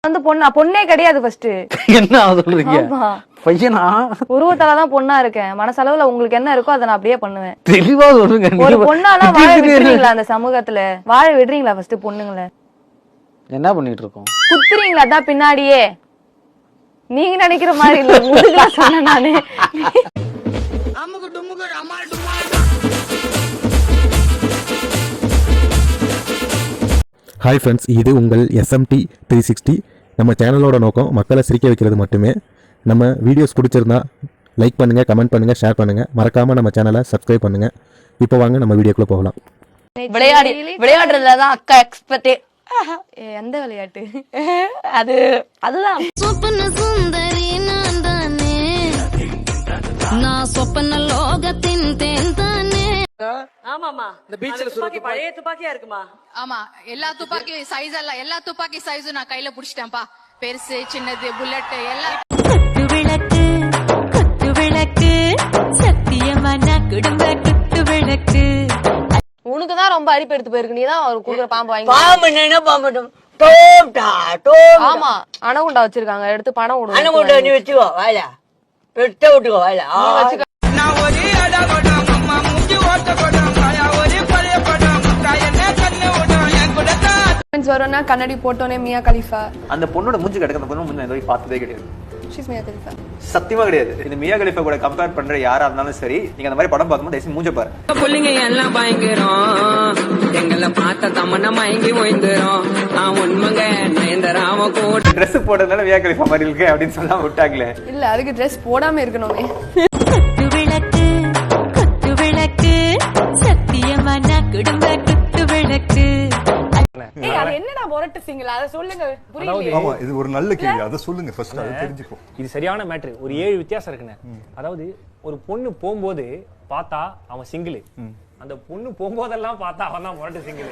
வந்து பொண்ணே கிடையாது ஃபர்ஸ்ட். என்ன சொல்றீங்க? பையனா? உருவத்தாலதான் பொண்ணா இருக்கேன். மனசளவுல உங்களுக்கு என்ன இருக்கோ அதை நான் அப்படியே பண்ணுவேன். தெளிவா சொல்லுங்க. ஒரு பொண்ணாலாம் வாழ விடுறீங்களா அந்த சமூகத்துல? வாழ விடுறீங்களா ஃபர்ஸ்ட் பொண்ணுங்களை? என்ன பண்ணிட்டு இருக்கோம்? குத்துறீங்களா? அதான் பின்னாடியே நீங்க நினைக்கிற மாதிரி இல்ல. முதுகா சொன்ன நானு. ஹாய் ஃப்ரெண்ட்ஸ், இது உங்கள் SMT 360. நம்ம சேனலோட நோக்கம் மக்களை சிரிக்க வைக்கிறது மட்டுமே. நம்ம வீடியோஸ் பிடிச்சிருந்தா லைக் பண்ணுங்கள், கமெண்ட் பண்ணுங்கள், ஷேர் பண்ணுங்கள். மறக்காமல் நம்ம சேனலை சப்ஸ்கிரைப் பண்ணுங்கள். இப்போ வாங்க நம்ம வீடியோக்குள்ளே போகலாம். விளையாடுறதுல தான் அக்கா எக்ஸ்பர்ட்டே. எந்த விளையாட்டு? அதுதான் சொப்பன சுந்தரி நான் தானே, நான் சொப்பன லோகத்தின் தேன் தானே. ஆமாமா, இந்த பீச்ல துப்பாக்கி பழைய துப்பாக்கியா இருக்குமா? ஆமா, எல்லா துப்பாக்கி சைஸ் எல்லாம் எல்லா துப்பாக்கி சைஸும் நான் கையில புடிச்சிட்டேன்ப்பா. பெருசு, சின்னது, புல்லட் எல்லாம். குத்து விளக்கு குத்து விளக்கு சத்தியமான குடும்ப குத்து விளக்கு. உனக்குதான் ரொம்ப அரிப்பு எடுத்து போயிருக்கு. நீதான் அவர் குடுக்குற பாம்பு வாங்கி. ஆமா, அணகுண்டா வச்சிருக்காங்க. எடுத்து பணம் விடுவோம். அண்ணன் நீ வச்சுக்கோ வாயில பெட்ட விட்டுக்கோ வாயில. வரும்னா கண்ணாடி போட்டோனே மியா கலிஃபா. அந்த பொண்ணோட மூஞ்சி கிடக்கு. அந்த பொண்ணு மூஞ்சி நான் பார்த்ததே கிடையாது. She's Mia Khalifa. சத்தியமா கிடையாது. இந்த மியா கலிஃபா கூட கம்பேர் பண்ற யாரா இருந்தாலும் சரி, நீங்க அந்த மாதிரி படம் பார்க்கும்போது தயவுசெய்து மூஞ்ச பாரு. புள்ளிங்க எல்லாம் பயங்கரம், எங்களை பார்த்த தமன்னா மயங்கி ஓய்ந்துரும். உண்மைங்க நயன்தராம கூட ட்ரெஸ் போட்டதுனால மியா கலிஃபா மாதிரி இருக்கு அப்படின்னு சொல்லாம விட்டாங்களே. இல்ல, அதுக்கு ட்ரெஸ் போடாம இருக்கணுமே. குத்து விளக்கு குத்து விளக்கு சத்தியமான குடும்ப குத்து விளக்கு. என்னடா மொரட்டு சிங்கிள்? அத சொல்லுங்க. புரியல. ஆமா, இது ஒரு நல்ல கேள்வி. அத சொல்லுங்க ஃபர்ஸ்ட், அது தெரிஞ்சுக்கோ. இது சரியான மேட்டர். ஒரு 7 வித்தியாசம் இருக்குன்னு. அதாவது ஒரு பொண்ணு போகும்போது பார்த்தா அவன் சிங்கிள், அந்த பொண்ணு போகும்போதெல்லாம் பார்த்தா அவன் தான் மொரட்டு சிங்கிள்.